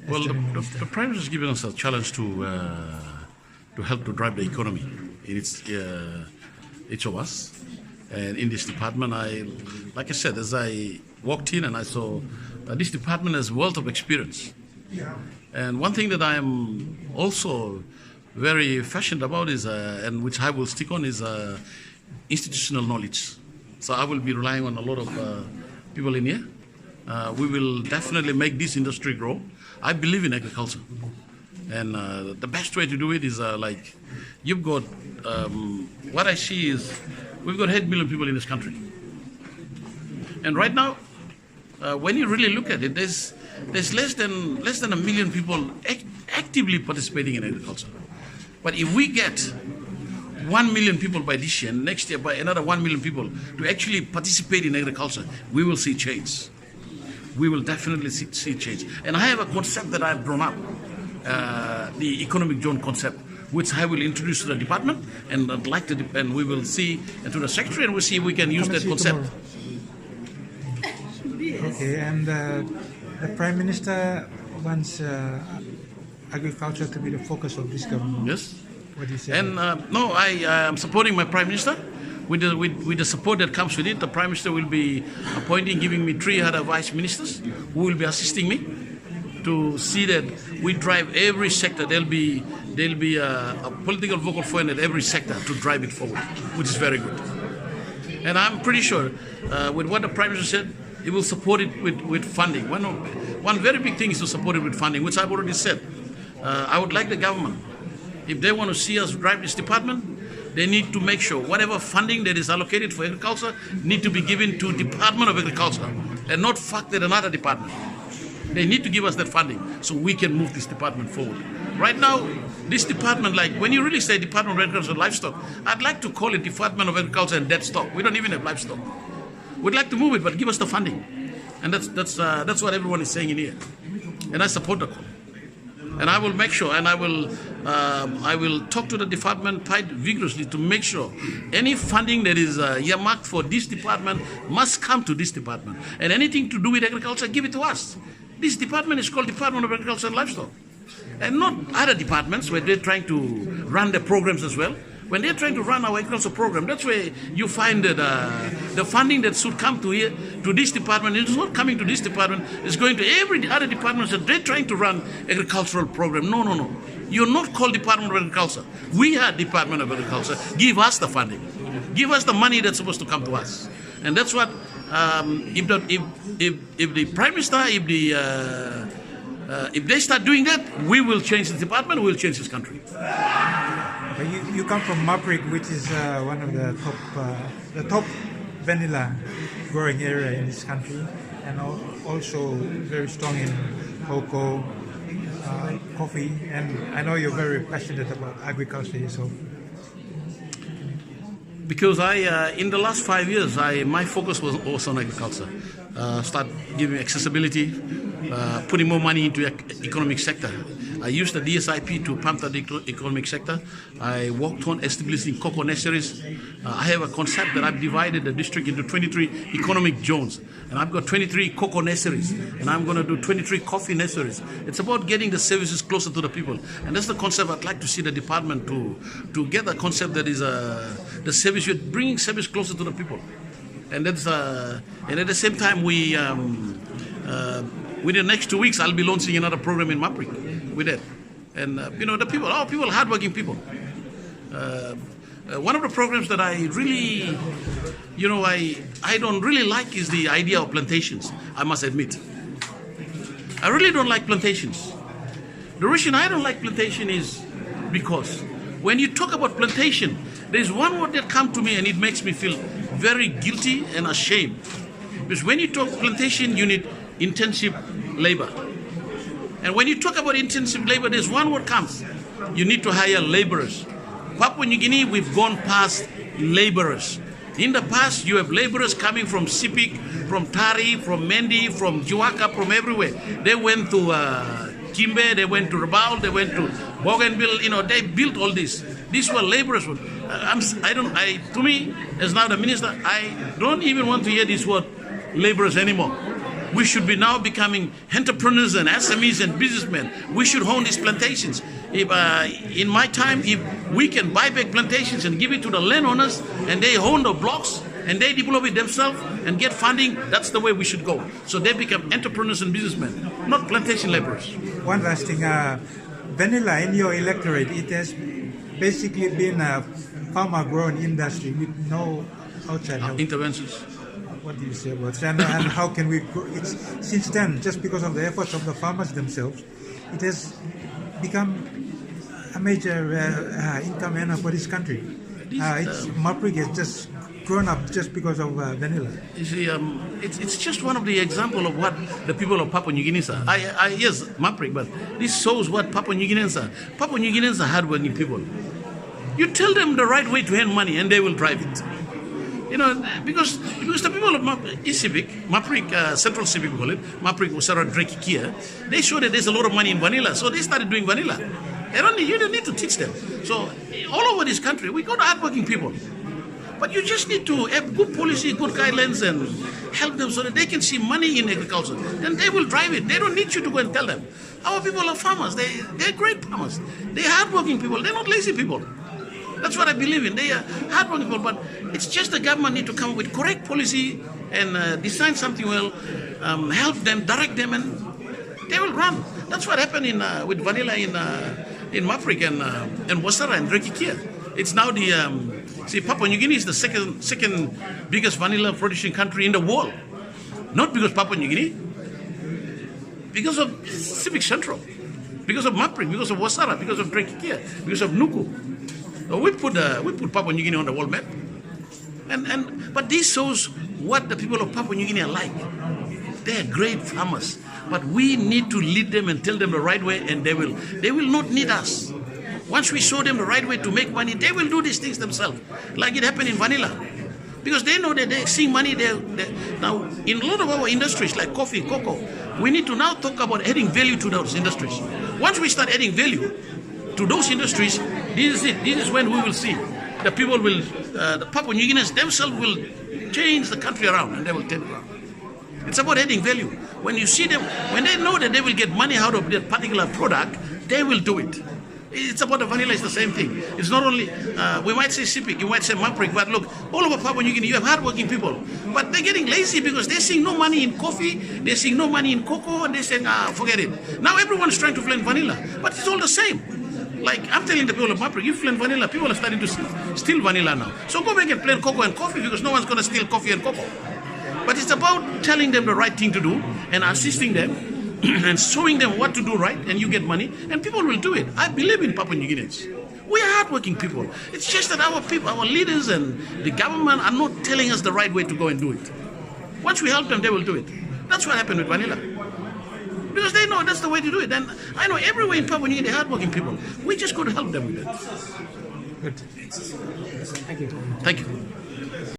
Well, the Prime Minister has given us a challenge to help to drive the economy in each of us. And in this department, like I said, as I walked in and I saw this department has a wealth of experience. And one thing that I am also very passionate about is, and which I will stick on, is institutional knowledge. So I will be relying on a lot of people in here. We will definitely make this industry grow. I believe in agriculture. And the best way to do it is like you've got, what I see is we've got 8 million people in this country. And right now, when you really look at it, there's less than 1 million people actively participating in agriculture. But if we get 1 million people by this year, and next year by another 1 million people to actually participate in agriculture, we will see change. We will definitely see change. And I have a concept that I've drawn up, the economic zone concept, which I will introduce to the department, and I'd like to, and we will see, and to the secretary, and we'll see if we can use that concept. Okay, and the Prime Minister wants agriculture to be the focus of this government. Yes. What do you say? And no, I am supporting my Prime Minister. With the support that comes with it, the Prime Minister will be appointing, giving me 3 other vice ministers who will be assisting me to see that we drive every sector. There'll be a political vocal point at every sector to drive it forward, which is very good. And I'm pretty sure with what the Prime Minister said, he will support it with funding. One very big thing is to support it with funding, which I've already said. I would like the government, if they want to see us drive this department, they need to make sure whatever funding that is allocated for agriculture need to be given to Department of Agriculture and not fucked at another department. They need to give us that funding so we can move this department forward. Right now, this department, like when you really say Department of Agriculture and Livestock, I'd like to call it Department of Agriculture and Dead Stock. We don't even have livestock. We'd like to move it, but give us the funding. And that's what everyone is saying in here. And I support the call. And I will make sure, and I will talk to the department quite vigorously to make sure any funding that is earmarked for this department must come to this department. And anything to do with agriculture, give it to us. This department is called Department of Agriculture and Livestock. And not other departments where they're trying to run the programs as well. When they're trying to run our agriculture program, that's where you find that the funding that should come to this department, it's not coming to this department, it's going to every other department that they're trying to run agricultural program. No. You're not called Department of Agriculture. We are Department of Agriculture. Give us the funding. Give us the money that's supposed to come to us. And that's what, if the Prime Minister, if they start doing that, we will change the department, we will change this country. You come from Maprik, which is one of the top vanilla growing area in this country, and also very strong in cocoa, coffee, and I know you're very passionate about agriculture. So, because in the last 5 years, my focus was also on agriculture. Start giving accessibility, putting more money into economic sector. I used the DSIP to pump the economic sector. I worked on establishing cocoa nurseries. I have a concept that I've divided the district into 23 economic zones. And I've got 23 cocoa nurseries. And I'm going to do 23 coffee nurseries. It's about getting the services closer to the people. And that's the concept I'd like to see the department to get a concept that is the service, you're bringing service closer to the people. And that's and at the same time, within the next 2 weeks, I'll be launching another program in Maprik with it. And the people, hardworking people. One of the programs that I really, I don't really like is the idea of plantations. I must admit, I really don't like plantations. The reason I don't like plantation is because when you talk about plantation, there's one word that comes to me and it makes me feel very guilty and ashamed. Because when you talk plantation, you need intensive labor. And when you talk about intensive labor, there's one word comes. You need to hire laborers. Papua New Guinea, we've gone past laborers. In the past, you have laborers coming from Sipik, from Tari, from Mendi, from Juaka, from everywhere. They went to Kimbe, they went to Rabaul, they went to Bougainville, they built all this. These were laborers. To me, as now the minister, I don't even want to hear this word laborers anymore. We should be now becoming entrepreneurs and SMEs and businessmen. We should own these plantations. If, in my time, if we can buy back plantations and give it to the landowners and they own the blocks and they develop it themselves and get funding, that's the way we should go. So they become entrepreneurs and businessmen, not plantation laborers. One last thing, vanilla in your electorate, it has basically been a farmer-grown industry with no outside help. Interventions. What do you say about that? And how can we grow? Since then, just because of the efforts of the farmers themselves, it has become a major income earner for this country. Maprik has just grown up just because of vanilla. You see, it's just one of the example of what the people of Papua New Guinea are. Yes, Maprik, but this shows what Papua New Guineans are. Papua New Guineans are hardworking people. You tell them the right way to earn money and they will drive it. You know, because the people of Maprik, Central Civic we call it, Maprik Usara Dreki Kia, they show that there's a lot of money in vanilla, so they started doing vanilla. You don't need to teach them. So all over this country, we got hardworking people. But you just need to have good policy, good guidelines, and help them so that they can see money in agriculture. Then they will drive it. They don't need you to go and tell them. Our people are farmers. They're great farmers. They're hardworking people. They're not lazy people. That's what I believe in. They are hardworking people. But it's just the government need to come up with correct policy and design something well, help them, direct them, and they will run. That's what happened with vanilla in Maprik and Wasara and Rekikia. It's now Papua New Guinea is the second biggest vanilla producing country in the world. Not because Papua New Guinea, because of Civic Central, because of Maprik, because of Wasara, because of Rekikia, because of Nuku. So we put Papua New Guinea on the world map. But this shows what the people of Papua New Guinea are like. They are great farmers, but we need to lead them and tell them the right way, and they will not need us. Once we show them the right way to make money, they will do these things themselves, like it happened in vanilla. Because they know that they're seeing money there. Now, in a lot of our industries, like coffee, cocoa, we need to now talk about adding value to those industries. Once we start adding value to those industries, this is it. This is when we will see the people will, the Papua New Guineans themselves will change the country around, and they will turn it around. It's about adding value. When you see them, when they know that they will get money out of that particular product, they will do it. It's about the vanilla, it's the same thing. It's not only, we might say Sipik, you might say Maprik, but look, all over Papua New Guinea, you have hardworking people. But they're getting lazy because they're seeing no money in coffee, they're seeing no money in cocoa, and they're saying, forget it. Now everyone's trying to blend vanilla, but it's all the same. Like, I'm telling the people of Maprik, you blend vanilla, people are starting to steal vanilla now. So go back and blend cocoa and coffee because no one's going to steal coffee and cocoa. But it's about telling them the right thing to do and assisting them and showing them what to do right, and you get money, and people will do it. I believe in Papua New Guineans. We are hardworking people. It's just that our people, our leaders and the government are not telling us the right way to go and do it. Once we help them, they will do it. That's what happened with vanilla. Because they know that's the way to do it. And I know everywhere in Papua New Guinea, hardworking people. We just got to help them with it. Good. Thank you. Thank you.